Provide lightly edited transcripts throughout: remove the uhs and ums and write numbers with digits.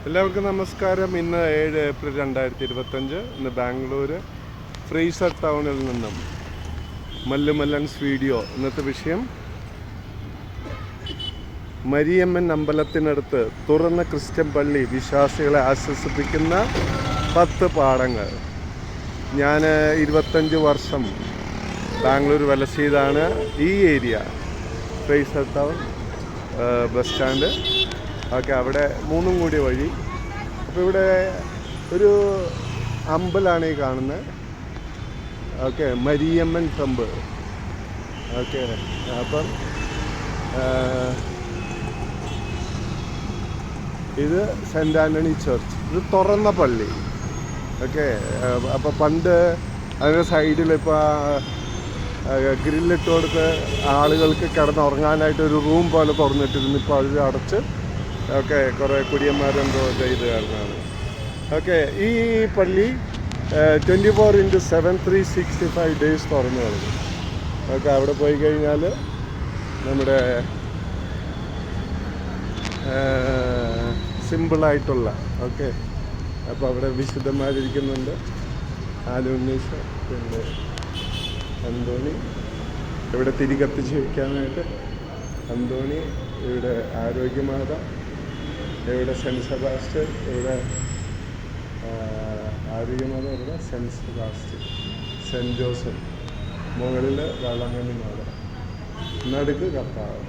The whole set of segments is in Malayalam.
എല്ലാവർക്കും നമസ്കാരം. ഇന്ന് 7 ഏപ്രിൽ 2025. ഇന്ന് ബാംഗ്ലൂർ ഫ്രീസർ ടൗണിൽ നിന്നും മല്ലുമല്ലൻസ് വീഡിയോ. ഇന്നത്തെ വിഷയം മരിയമ്മൻ അമ്പലത്തിനടുത്ത് തുറന്ന ക്രിസ്ത്യൻ പള്ളി വിശ്വാസികളെ ആശ്വസിപ്പിക്കുന്ന 10 പാഠങ്ങൾ. ഞാൻ 25 വർഷം ബാംഗ്ലൂർ വലസീതാണ്. ഈ area freezer town bus stand okay, അവിടെ മൂന്നും കൂടി വഴി. അപ്പോൾ ഇവിടെ ഒരു അമ്പലമാണ് ഈ കാണുന്നത്. Okay, മരിയമ്മൻ temple. ഓക്കെ, അപ്പം ഇത് സെൻറ്റ് ആൻ്റണി ചർച്ച്. ഇത് തുറന്ന പള്ളി. ഓക്കെ, അപ്പോൾ പണ്ട് അതിൻ്റെ സൈഡിൽ ഇപ്പോൾ ഗ്രില്ലിട്ട് കൊടുത്ത് ആളുകൾക്ക് കിടന്നുറങ്ങാനായിട്ട് ഒരു റൂം പോലെ തുറന്നിട്ടിരുന്നു. ഇപ്പോൾ അത് അടച്ച് ഓക്കെ, കുറേ കുടിയന്മാരെന്തോ ചെയ്ത് കാരണമാണ്. ഓക്കെ, ഈ പള്ളി 24/7 365 ഡേയ്സ് തുറന്നു കിടക്കും. ഓക്കെ, അവിടെ പോയി കഴിഞ്ഞാൽ നമ്മുടെ സിമ്പിളായിട്ടുള്ള ഓക്കെ, അപ്പോൾ അവിടെ വിശുദ്ധന്മാരിരിക്കുന്നുണ്ട്. ആലുണ്ണീശ, പിന്നെ അന്തോണി, ഇവിടെ തിരി കത്തിച്ച് വയ്ക്കാനായിട്ട് അന്തോണി, ഇവിടെ ആരോഗ്യമാത, ഇവിടെ സെൻറ്റ് സെബാസ്റ്റ്യൻ, ഇവിടെ ആരോഗ്യമാത, ഇവിടെ സെൻറ്റ് സെബാസ്റ്റ്യൻ, സെൻറ്റ് ജോസഫ്, മുകളിൽ വേളാങ്കണ്ണി മാത, നടുക്ക് കർത്താവ്.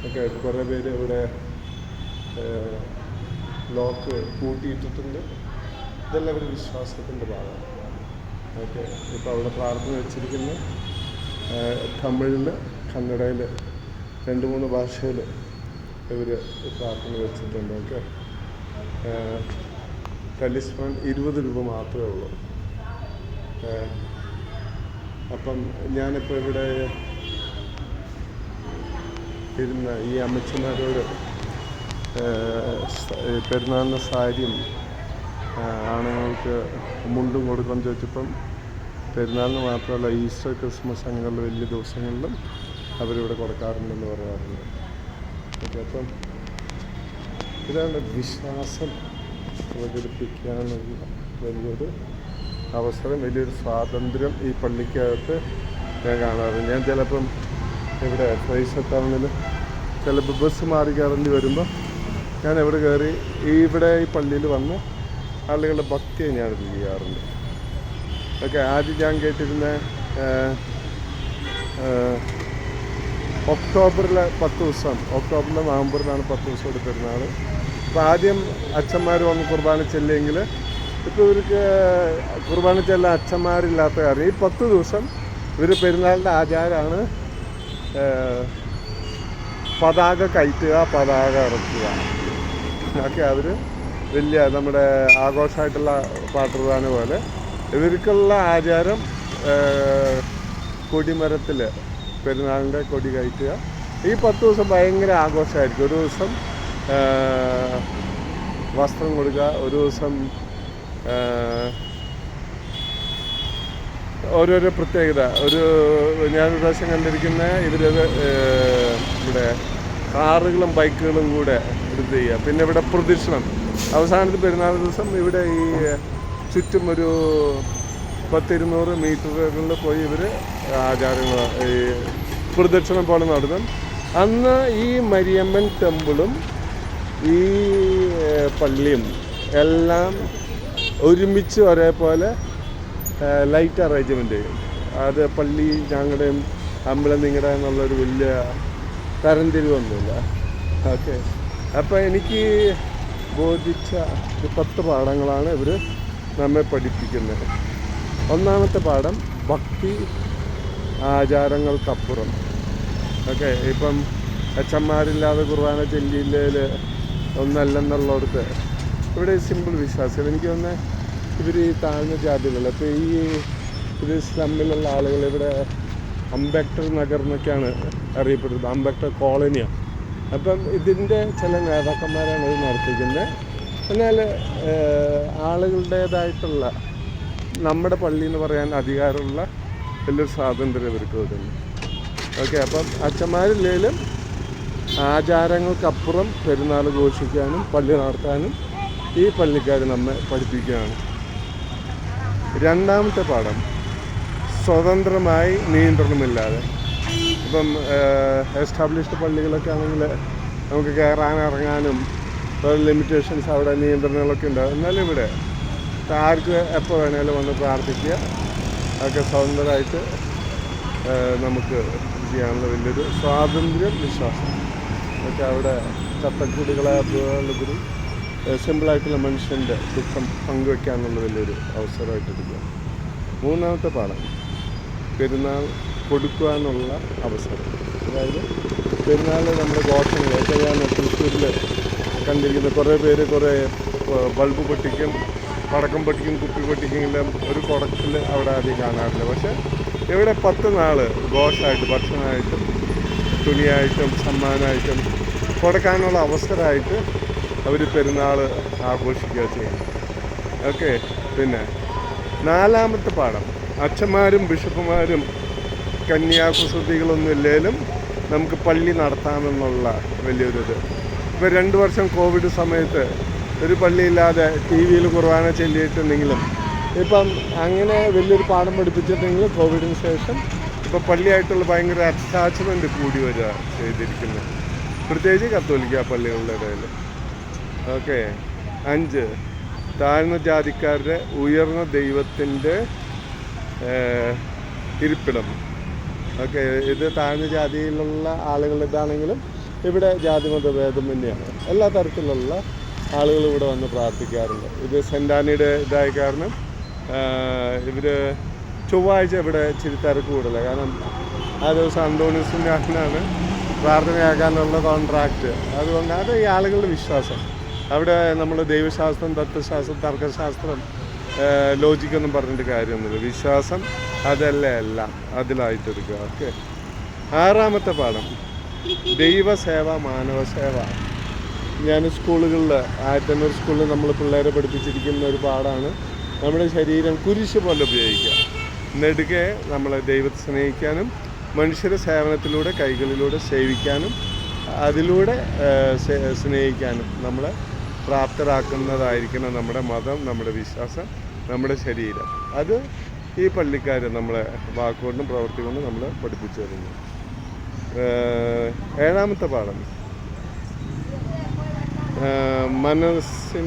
ഓക്കെ, കുറേ പേര് ഇവിടെ ലോക്ക് കൂട്ടിയിട്ടിട്ടുണ്ട്. ഇതെല്ലാം ഒരു വിശ്വാസത്തിൻ്റെ ഭാഗമാണ്. ഓക്കെ, ഇപ്പോൾ അവിടെ പ്രാർത്ഥന വെച്ചിരിക്കുന്ന തമിഴിൽ, കന്നഡയിൽ, 2-3 ഭാഷയിൽ ഇവർ പ്രാർത്ഥന വെച്ചിട്ടുണ്ട്. ഓക്കെ, ടെലിസ്ഫോൺ 20 രൂപ മാത്രമേ ഉള്ളൂ. അപ്പം ഞാനിപ്പോൾ ഇവിടെ ഇരുന്ന ഈ അമ്മച്ചിമാരോട് പെരുന്നാളിന് സാരിയും ആണുങ്ങൾക്ക് മുണ്ടും കൊടുക്കാൻ ചോദിച്ചപ്പം പെരുന്നാളിന് മാത്രമല്ല, ഈസ്റ്റർ, ക്രിസ്മസ് അങ്ങനെയുള്ള വലിയ ദിവസങ്ങളിലും അവരിവിടെ കൊടുക്കാറുണ്ടെന്ന് പറയാറുണ്ട്. ഓക്കെ, അപ്പം ഇതാണ് വിശ്വാസം പ്രചരിപ്പിക്കാനുള്ള വലിയൊരു അവസരം, വലിയൊരു സ്വാതന്ത്ര്യം ഈ പള്ളിക്കകത്ത് ഞാൻ കാണാറുണ്ട്. ഞാൻ ചിലപ്പം ഇവിടെ ഫ്രീസർ ടൗണിൽ ചിലപ്പോൾ ബസ് മാറി കയറേണ്ടി വരുമ്പോൾ ഞാൻ എവിടെ കയറി ഇവിടെ ഈ പള്ളിയിൽ വന്ന് ആളുകളുടെ ഭക്തിയെ ഞാനിത് ചെയ്യാറുണ്ട്. ഓക്കെ, ആദ്യം ഞാൻ കേട്ടിരുന്ന ഒക്ടോബറിലെ 10 ദിവസം, ഒക്ടോബറിലെ നവംബറിലാണ് 10 ദിവസം എടുത്തിരുന്നത്. അപ്പോൾ ആദ്യം അച്ഛന്മാർ വന്ന് കുർബാന ചെല്ലിയെങ്കിൽ ഇപ്പോൾ ഇവർക്ക് കുർബാന ചെല്ലാൻ അച്ഛന്മാരില്ലാത്ത കാര്യം ഈ 10 ദിവസം ഇവർ പെരുന്നാളിൻ്റെ ആചാരമാണ് പതാക കയറ്റുക, പതാക ഇറക്കുക. ഒക്കെ അവർ വലിയ നമ്മുടെ ആഘോഷമായിട്ടുള്ള പാട്ടുപ്രധാന പോലെ ഇവർക്കുള്ള ആചാരം കൊടിമരത്തിൽ പെരുന്നാളിൻ്റെ കൊടി കയറ്റുക. ഈ 10 ദിവസം ഭയങ്കര ആഘോഷമായിരിക്കും. ഒരു ദിവസം വസ്ത്രം കൊടുക്കുക, ഒരു ദിവസം ഓരോരോ പ്രത്യേകത. ഞാനൊരു പ്രാവശ്യം കണ്ടിരിക്കുന്ന ഇവരത് ഇവിടെ കാറുകളും ബൈക്കുകളും കൂടെ എടുത്ത് ചെയ്യുക. പിന്നെ ഇവിടെ പ്രദക്ഷിണം അവസാനത്തെ പെരുന്നാൾ ദിവസം ഇവിടെ ഈ ചുറ്റും ഒരു 10-200 മീറ്ററുകളിൽ പോയി ഇവർ ആചാരങ്ങൾ ഈ പ്രദക്ഷിണം പോലെ നടത്തും. അന്ന് ഈ മരിയമ്മൻ ടെമ്പിളും ഈ പള്ളിയും എല്ലാം ഒരുമിച്ച് ഒരേപോലെ ലൈറ്റ് അറേഞ്ച്മെൻ്റ് ചെയ്യും. അത് പള്ളി ഞങ്ങളുടെയും അമ്പലം നിങ്ങളുടെ എന്നുള്ളൊരു വലിയ തരംതിരിവൊന്നുമില്ല. ഓക്കെ, അപ്പോൾ എനിക്ക് ബോധിച്ച 10 പാഠങ്ങളാണ് ഇവർ നമ്മെ പഠിപ്പിക്കുന്നത്. ഒന്നാമത്തെ പാഠം ഭക്തി ആചാരങ്ങൾക്കപ്പുറം. ഓക്കെ, ഇപ്പം അച്ഛന്മാരില്ലാതെ കുർബാന ചെല്ലിയിൽ ഒന്നല്ലെന്നുള്ളടത്ത് ഇവിടെ സിമ്പിൾ വിശ്വാസികൾ. എനിക്ക് തോന്നുന്നത് ഇവർ ഈ താഴ്ന്ന ജാതികൾ, ഇപ്പോൾ ഇത് സ്ലമ്മിലുള്ള ആളുകൾ ഇവിടെ അംബേദ്കർ നഗർ എന്നൊക്കെയാണ് അറിയപ്പെടുന്നത്, അംബേദ്കർ കോളനിയാണ്. അപ്പം ഇതിൻ്റെ ചില നേതാക്കന്മാരാണ് ഇത് നടത്തിക്കുന്നത്. എന്നാൽ ആളുകളുടേതായിട്ടുള്ള നമ്മുടെ പള്ളി എന്ന് പറയാൻ അധികാരമുള്ള വലിയൊരു സ്വാതന്ത്ര്യം ഇവർക്ക് വരുന്നു. ഓക്കെ, അപ്പം അച്ഛന്മാരില്ലെങ്കിലും ആചാരങ്ങൾക്കപ്പുറം പെരുന്നാൾ ഘോഷിക്കാനും പള്ളി നടത്താനും ഈ പള്ളിക്കാർ നമ്മെ പഠിപ്പിക്കുകയാണ്. രണ്ടാമത്തെ പാഠം, സ്വതന്ത്രമായി നിയന്ത്രണമില്ലാതെ. ഇപ്പം എസ്റ്റാബ്ലിഷ്ഡ് പള്ളികളൊക്കെ ആണെങ്കിൽ നമുക്ക് കയറാനിറങ്ങാനും ലിമിറ്റേഷൻസ്, അവിടെ നിയന്ത്രണങ്ങളൊക്കെ ഉണ്ടാകും. എന്നാലും ഇവിടെ ആർക്ക് എപ്പോൾ വേണേലും വന്ന് പ്രാർത്ഥിക്കുക, അതൊക്കെ സ്വതന്ത്രമായിട്ട് നമുക്ക് ചെയ്യാനുള്ള വലിയൊരു സ്വാതന്ത്ര്യം, വിശ്വാസം ഒക്കെ അവിടെ ചട്ടക്കൂടുകളെ ഉപരി സിമ്പിളായിട്ടുള്ള മനുഷ്യൻ്റെ ദുഃഖം പങ്കുവയ്ക്കാനുള്ള വലിയൊരു അവസരമായിട്ടെടുക്കുക. മൂന്നാമത്തെ പാഠം, പെരുന്നാൾ കൊടുക്കുവാനുള്ള അവസരം. അതായത് പെരുന്നാൾ നമ്മുടെ ദോഷങ്ങൾ, ഒക്കെ ഞാൻ തൃശ്ശൂരിൽ കണ്ടിരിക്കുന്ന കുറേ പേര് കുറേ ബൾബ് പൊട്ടിക്കും, പടക്കം പൊട്ടിക്കും, കുപ്പി പൊട്ടിക്കുമെങ്കിലും ഒരു കുടത്തിൽ അവിടെ ആദ്യം കാണാറില്ല. പക്ഷേ ഇവിടെ 10 നാൾ ഘോഷമായിട്ട്, ഭക്ഷണമായിട്ടും തുണിയായിട്ടും സമ്മാനമായിട്ടും കൊടുക്കാനുള്ള അവസരമായിട്ട് അവർ പെരുന്നാൾ ആഘോഷിക്കുക ചെയ്യുന്നു. ഓക്കെ. പിന്നെ നാലാമത്തെ പാഠം, അച്ഛന്മാരും ബിഷപ്പുമാരും കന്യാകുസൃതികളൊന്നും ഇല്ലെങ്കിലും നമുക്ക് പള്ളി നടത്താമെന്നുള്ള വലിയൊരിത്. ഇപ്പോൾ 2 വർഷം കോവിഡ് സമയത്ത് ഒരു പള്ളിയില്ലാതെ TV-യിൽ കുർബാന ചൊല്ലിയിട്ടുണ്ടെങ്കിലും ഇപ്പം അങ്ങനെ വലിയൊരു പാഠം പഠിപ്പിച്ചിട്ടുണ്ടെങ്കിൽ കോവിഡിന് ശേഷം ഇപ്പോൾ പള്ളിയായിട്ടുള്ള ഭയങ്കര അറ്റാച്ച്മെൻറ്റ് കൂടി വരിക ചെയ്തിരിക്കുന്നത്, പ്രത്യേകിച്ച് കത്തോലിക്ക പള്ളികളുടെ ഇടയിൽ. ഓക്കെ. 5, താഴ്ന്ന ജാതിക്കാരുടെ ഉയർന്ന ദൈവത്തിൻ്റെ ഇരിപ്പിടം. ഓക്കെ. ഇത് താഴ്ന്ന ജാതിയിലുള്ള ആളുകളുടേതാണെങ്കിലും ഇവിടെ ജാതിമത ഭേദം തന്നെയാണ്. എല്ലാ തരത്തിലുള്ള ആളുകൾ ഇവിടെ വന്ന് പ്രാർത്ഥിക്കാറുണ്ട്. ഇത് സെൻ്റ് ആനിയുടെ ഇതായ കാരണം ഇവർ ചൊവ്വാഴ്ച ഇവിടെ ഇച്ചിരി തിരക്ക് കൂടുതലാണ്. കാരണം ആ ദിവസം അന്തോണീസിൻ്റെ അന്നാണ് പ്രാർത്ഥനയാക്കാനുള്ള കോൺട്രാക്റ്റ്. അതുകൊണ്ട് അത് ഈ ആളുകളുടെ വിശ്വാസം. അവിടെ നമ്മൾ ദൈവശാസ്ത്രം, തത്വശാസ്ത്രം, തർക്കശാസ്ത്രം, ലോജിക്കൊന്നും പറഞ്ഞിട്ട് കാര്യമൊന്നുമില്ല. വിശ്വാസം അതല്ല എല്ലാം അതിലായിട്ടെടുക്കുക. ഓക്കെ. 6ാമത്തെ പാഠം, ദൈവസേവ, മാനവസേവ. ഞാൻ സ്കൂളുകളിൽ, ആറ്റന്നൂർ സ്കൂളിൽ നമ്മൾ പിള്ളേരെ പഠിപ്പിച്ചിരിക്കുന്ന ഒരു പാഠമാണ്, നമ്മുടെ ശരീരം കുരിശ് പോലെ ഉപയോഗിക്കുക. നെടുകെ നമ്മളെ ദൈവത്തെ സ്നേഹിക്കാനും മനുഷ്യരെ സേവനത്തിലൂടെ, കൈകളിലൂടെ സേവിക്കാനും അതിലൂടെ സ്നേഹിക്കാനും നമ്മളെ പ്രാപ്തരാക്കുന്നതായിരിക്കണം നമ്മുടെ മതം, നമ്മുടെ വിശ്വാസം, നമ്മുടെ ശരീരം. അത് ഈ പള്ളിക്കാർ നമ്മളെ വാക്കുകൊണ്ടും പ്രവൃത്തി കൊണ്ടും നമ്മളെ പഠിപ്പിച്ചു തരുന്നു. 7ാമത്തെ പാഠം, മനസ്സിൻ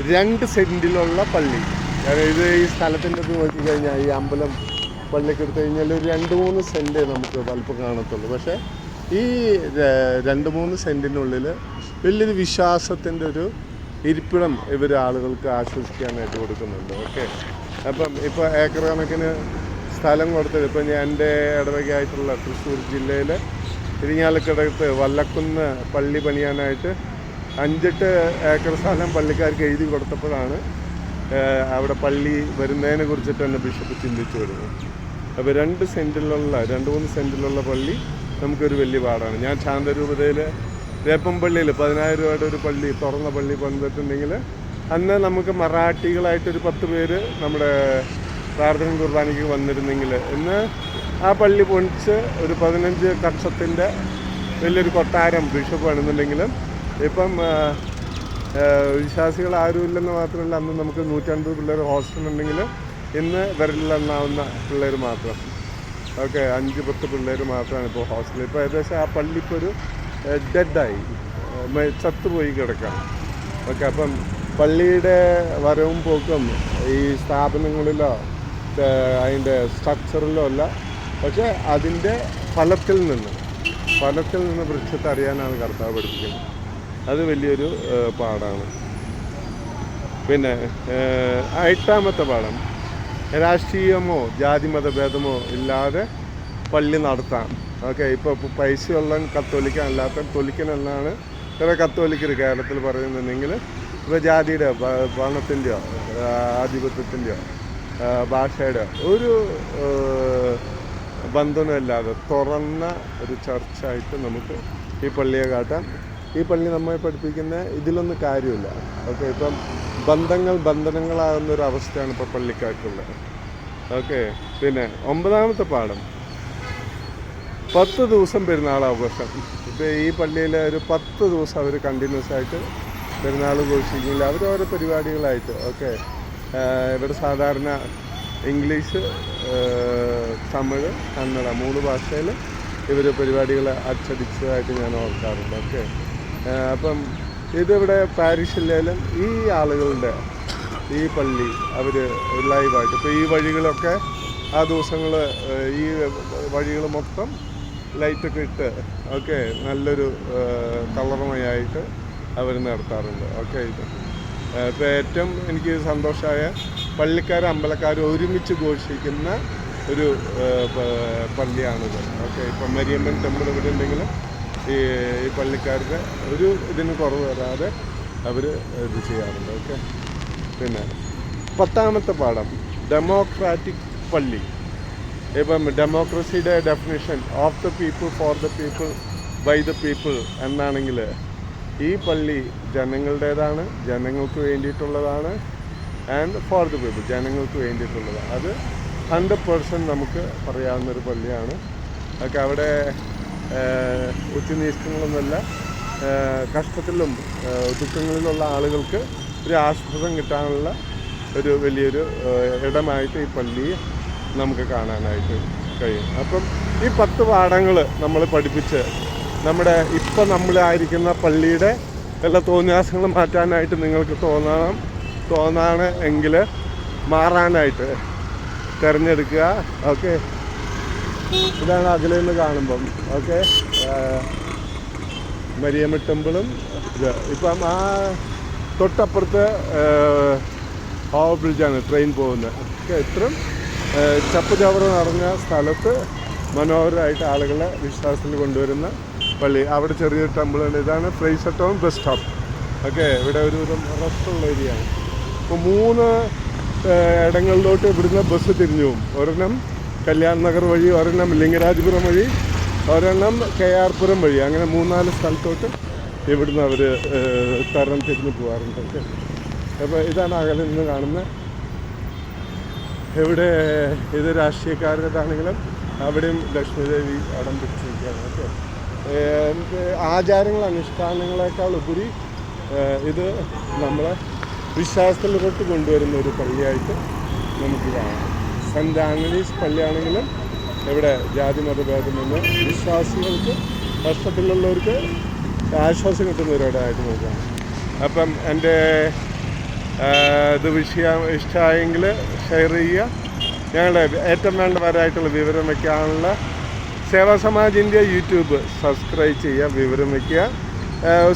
2 സെൻറ്റിലുള്ള പള്ളി. കാരണം ഇത് ഈ സ്ഥലത്തിൻ്റെ ഇത് നോക്കിക്കഴിഞ്ഞാൽ ഈ അമ്പലം പള്ളിക്ക് എടുത്തു കഴിഞ്ഞാൽ ഒരു 2-3 സെൻറ്റ് നമുക്ക് വലുപ്പം കാണത്തുള്ളൂ. പക്ഷേ ഈ 2-3 സെൻറ്റിനുള്ളിൽ വലിയൊരു വിശ്വാസത്തിൻ്റെ ഒരു ഇരിപ്പിടം ഇവർ ആളുകൾക്ക് ആശ്വസിക്കാനായിട്ട് കൊടുക്കുന്നുണ്ട്. ഓക്കെ. അപ്പം ഇപ്പോൾ ഏക്കർ കണക്കിന് സ്ഥലം കൊടുത്തത്, ഇപ്പം ഞാൻ എൻ്റെ ഇടവകയായിട്ടുള്ള തൃശ്ശൂർ ജില്ലയിലെ ഇരിങ്ങാലക്കുടത്ത് വല്ലക്കുന്ന് പള്ളി പണിയാനായിട്ട് 5-8 ഏക്കർ സ്ഥലം പള്ളിക്കാർക്ക് എഴുതി കൊടുത്തപ്പോഴാണ് അവിടെ പള്ളി വരുന്നതിനെ കുറിച്ചിട്ട് തന്നെ ബിഷപ്പ് ചിന്തിച്ചു വരുന്നത്. അപ്പോൾ 2 സെൻറ്റിലുള്ള 2-3 സെൻറ്റിലുള്ള പള്ളി നമുക്കൊരു വലിയ പാടാണ്. ഞാൻ ശാന്തരൂപതയിൽ വേപ്പമ്പള്ളിയിൽ 10,000 രൂപയുടെ ഒരു പള്ളി, തുറന്ന പള്ളി പണിതിട്ടുണ്ടെങ്കിൽ അന്ന് നമുക്ക് മറാഠികളായിട്ടൊരു 10 പേര് നമ്മുടെ പ്രാർത്ഥന കുർബാനയ്ക്ക് വന്നിരുന്നെങ്കിൽ ഇന്ന് ആ പള്ളി പൊളിച്ച് ഒരു 15 കക്ഷത്തിൻ്റെ വലിയൊരു കൊട്ടാരം ബിഷപ്പ് പണിതുണ്ടെങ്കിലും ഇപ്പം വിശ്വാസികൾ ആരുമില്ലെന്ന് മാത്രമല്ല, അന്ന് നമുക്ക് 150 പിള്ളേർ ഹോസ്റ്റലുണ്ടെങ്കിൽ ഇന്ന് വിരലിലെണ്ണാവുന്ന പിള്ളേർ മാത്രം. ഓക്കെ. 5-10 പിള്ളേർ മാത്രമാണ് ഇപ്പോൾ ഹോസ്റ്റലിൽ. ഇപ്പോൾ ഏകദേശം ആ പള്ളി ഇപ്പോൾ ഒരു ഡെഡായി, ചത്തുപോയി കിടക്കാം. ഓക്കെ. അപ്പം പള്ളിയുടെ വരവും പോക്കും ഈ സ്ഥാപനങ്ങളിലോ അതിൻ്റെ സ്ട്രക്ചറിലോ അല്ല, പക്ഷേ അതിൻ്റെ ഫലത്തിൽ നിന്ന് വൃക്ഷത്തെ അറിയാനാണ് കർത്താവ് പഠിപ്പിക്കുന്നത്. അത് വലിയൊരു പാഠമാണ്. പിന്നെ 8ാമത്തെ പാഠം, രാഷ്ട്രീയമോ ജാതിമതഭേദമോ ഇല്ലാതെ പള്ളി നടത്താം. ഓക്കെ. ഇപ്പോൾ പൈസയുള്ള കത്തോലിക്ക അല്ലാത്ത തൊലിക്കനെന്നാണ് ചില കത്തോലിക്കർ കേരളത്തിൽ പറയുന്നുണ്ടെങ്കിൽ ഇപ്പോൾ ജാതിയുടെ, പണത്തിൻ്റെയോ ആധിപത്യത്തിൻ്റെയോ ഭാഷയുടെ ഒരു ബന്ധനമില്ലാതെ തുറന്ന ഒരു ചർച്ചായിട്ട് നമുക്ക് ഈ പള്ളിയെ കാട്ടാം. ഈ പള്ളി നമ്മെ പഠിപ്പിക്കുന്ന ഇതിലൊന്നും കാര്യമില്ല. ഓക്കെ. ഇപ്പം ബന്ധനങ്ങളാകുന്നൊരവസ്ഥയാണ് ഇപ്പോൾ പള്ളിക്കാർക്കുള്ളത്. ഓക്കെ. പിന്നെ 9ാമത്തെ പാഠം, 10 ദിവസം പെരുന്നാൾ ആഘോഷം. ഇപ്പോൾ ഈ പള്ളിയിൽ ഒരു 10 ദിവസം അവർ കണ്ടിന്യൂസ് ആയിട്ട് പെരുന്നാൾ ഘോഷിക്കില്ല. അവർ ഓരോ പരിപാടികളായിട്ട്. ഓക്കെ, ഇവിടെ സാധാരണ ഇംഗ്ലീഷ്, തമിഴ്, കന്നഡ 3 ഭാഷയിൽ ഇവർ പരിപാടികൾ അച്ചടിച്ചതായിട്ട് ഞാൻ ഓർക്കാറുണ്ട്. ഓക്കെ, അപ്പം ഇതിവിടെ പാരിഷിലേലും ഈ ആളുകളുടെ ഈ പള്ളി അവർ ലൈവായിട്ട് ഇപ്പോൾ ഈ വഴികളൊക്കെ ആ ദിവസങ്ങൾ ഈ വഴികൾ മൊത്തം ലൈറ്റൊക്കെ ഇട്ട് ഓക്കെ നല്ലൊരു കളർമയായിട്ട് അവർ നടത്താറുണ്ട്. ഓക്കെ, ഇപ്പോൾ ഏറ്റവും എനിക്ക് സന്തോഷമായ പള്ളിക്കാരും അമ്പലക്കാരും ഒരുമിച്ച് ഘോഷിക്കുന്ന ഒരു പള്ളിയാണിത്. ഓക്കെ, ഇപ്പം മരിയമ്മൻ ടെമ്പിൾ ഇവിടെ ഉണ്ടെങ്കിൽ ഈ പള്ളിക്കാരുടെ ഒരു ഇതിന് കുറവ് വരാതെ അവർ ഇത് ചെയ്യാറുണ്ട്. ഓക്കെ, പിന്നെ 10ാമത്തെ പാഠം ഡെമോക്രാറ്റിക് പള്ളി. ഇപ്പം ഡെമോക്രസിയുടെ definition of the people, for the people, by the people എന്നാണെങ്കിൽ ഈ പള്ളി ജനങ്ങളുടേതാണ്, ജനങ്ങൾക്ക് വേണ്ടിയിട്ടുള്ളതാണ്. ആൻഡ് ഫോർ ദ പീപ്പിൾ, ജനങ്ങൾക്ക് വേണ്ടിയിട്ടുള്ളതാണ്. അത് 100% നമുക്ക് പറയാവുന്നൊരു പള്ളിയാണ്. ഒക്കെ അവിടെ ഉച്ചനീചങ്ങളൊന്നുമല്ല, കഷ്ടത്തിലും ദുഃഖങ്ങളിലുള്ള ആളുകൾക്ക് ഒരു ആശ്വാസം കിട്ടാനുള്ള ഒരു വലിയൊരു ഇടമായിട്ട് ഈ പള്ളി നമുക്ക് കാണാനായിട്ട് കഴിയും. അപ്പം ഈ 10 പാഠങ്ങൾ നമ്മൾ പഠിപ്പിച്ച് നമ്മുടെ ഇപ്പം നമ്മളായിരിക്കുന്ന പള്ളിയുടെ എല്ലാ തോന്നിയാസങ്ങളും മാറ്റാനായിട്ട് നിങ്ങൾക്ക് തോന്നാണ് എങ്കിൽ മാറാനായിട്ട് തിരഞ്ഞെടുക്കുക. ഓക്കെ, ഇതാണ് അകലെ നിന്ന് കാണുമ്പം. ഓക്കെ, മരിയമ്മ ടെമ്പിളും ഇത് ഇപ്പം ആ തൊട്ടപ്പുറത്ത് ഓവർ ബ്രിഡ്ജാണ് ട്രെയിൻ പോകുന്നത്. ഓക്കെ, ഇത്രയും ചപ്പ് ചവറ് നിറഞ്ഞ സ്ഥലത്ത് മനോഹരമായിട്ട് ആളുകളെ വിശ്വാസത്തിൽ കൊണ്ടുവരുന്ന പള്ളി. അവിടെ ചെറിയൊരു ടെമ്പിളുണ്ട്. ഇതാണ് ഫ്രൈസർ ടൗൺ ബസ് സ്റ്റോപ്പ്. ഓക്കെ, ഇവിടെ ഒരു റെസ്റ്റുള്ള ഏരിയയാണ്. ഇപ്പോൾ 3 ഇടങ്ങളിലോട്ട് ഇവിടുന്ന് ബസ് തിരിഞ്ഞു പോകും. ഒരെണ്ണം കല്യാൺ നഗർ വഴി, ഒരെണ്ണം ലിംഗരാജപുരം വഴി, ഒരെണ്ണം KR പുരം വഴി. അങ്ങനെ 3-4 സ്ഥലത്തോട്ട് ഇവിടുന്ന് അവർ തരം തിരിഞ്ഞ് പോകാറുണ്ട്. ഓക്കെ, അപ്പോൾ ഇതാണ് അകലിൽ നിന്ന് കാണുന്ന. ഇവിടെ ഇത് രാഷ്ട്രീയക്കാരുടേതാണെങ്കിലും അവിടെയും ലക്ഷ്മിദേവി അടം പിടിച്ചിരിക്കുകയാണ്. ഓക്കെ, ആചാരങ്ങൾ അനുഷ്ഠാനങ്ങളെക്കാൾ ഉപരി ഇത് നമ്മളെ വിശ്വാസത്തിലോട്ട് കൊണ്ടുവരുന്ന ഒരു പള്ളിയായിട്ട് നമുക്ക് കാണാം. സെൻറ്റ് ആൻ്റണീസ് പള്ളിയാണെങ്കിലും ഇവിടെ ജാതി മതഭേദമെന്ന് വിശ്വാസികൾക്ക് കഷ്ടത്തിലുള്ളവർക്ക് ആശ്വാസം കിട്ടുന്ന ഒരിടമായിട്ട് നോക്കുകയാണ്. അപ്പം എൻ്റെ ഇത് വിഷയം ഇഷ്ടമായെങ്കിൽ ഷെയർ ചെയ്യുക. ഞങ്ങളുടെ ഏറ്റവും വേണ്ടവരായിട്ടുള്ള വിവരം വയ്ക്കാനുള്ള സേവാ സമാജ് ഇന്ത്യ യൂട്യൂബ് സബ്സ്ക്രൈബ് ചെയ്യുക, വിവരം വയ്ക്കുക.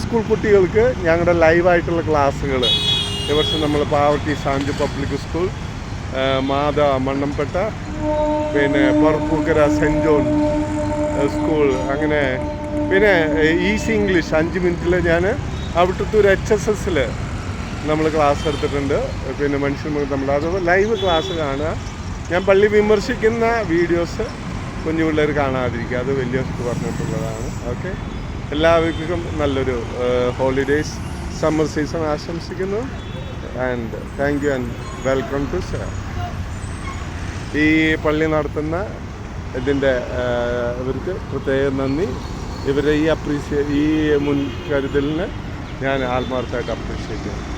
സ്കൂൾ കുട്ടികൾക്ക് ഞങ്ങളുടെ ലൈവായിട്ടുള്ള ക്ലാസ്സുകൾ ഈ വർഷം നമ്മൾ പാവർട്ടി സാഞ്ചു പബ്ലിക് സ്കൂൾ, മാത മണ്ണംപെട്ട, പിന്നെ പറപ്പൂക്കര സെൻറ്റ് ജോൺ സ്കൂൾ, അങ്ങനെ പിന്നെ ഈസി ഇംഗ്ലീഷ് 5 മിനിറ്റിൽ ഞാൻ അവിടുത്തെ HSSൽ നമ്മൾ ക്ലാസ് എടുത്തിട്ടുണ്ട്. പിന്നെ മനുഷ്യന്മാർ നമ്മൾ അത് ലൈവ് ക്ലാസ് കാണുക. ഞാൻ പള്ളി വിമർശിക്കുന്ന വീഡിയോസ് കുഞ്ഞു പിള്ളേർ കാണാതിരിക്കുക, അത് വലിയവർക്ക് പറഞ്ഞിട്ടുള്ളതാണ്. ഓക്കെ, എല്ലാവർക്കും നല്ലൊരു ഹോളിഡേയ്സ് സമ്മർ സീസൺ ആശംസിക്കുന്നു. And thank you and welcome to share. ഈ പള്ളി നടത്തുന്ന ഇതിൻ്റെ ഇവർക്ക് പ്രത്യേകം നന്ദി. ഇവരെ ഈ മുൻകരുതലിന് ഞാൻ ആത്മാർത്ഥമായിട്ട് അപ്രീഷിയേറ്റ് ചെയ്യുന്നു.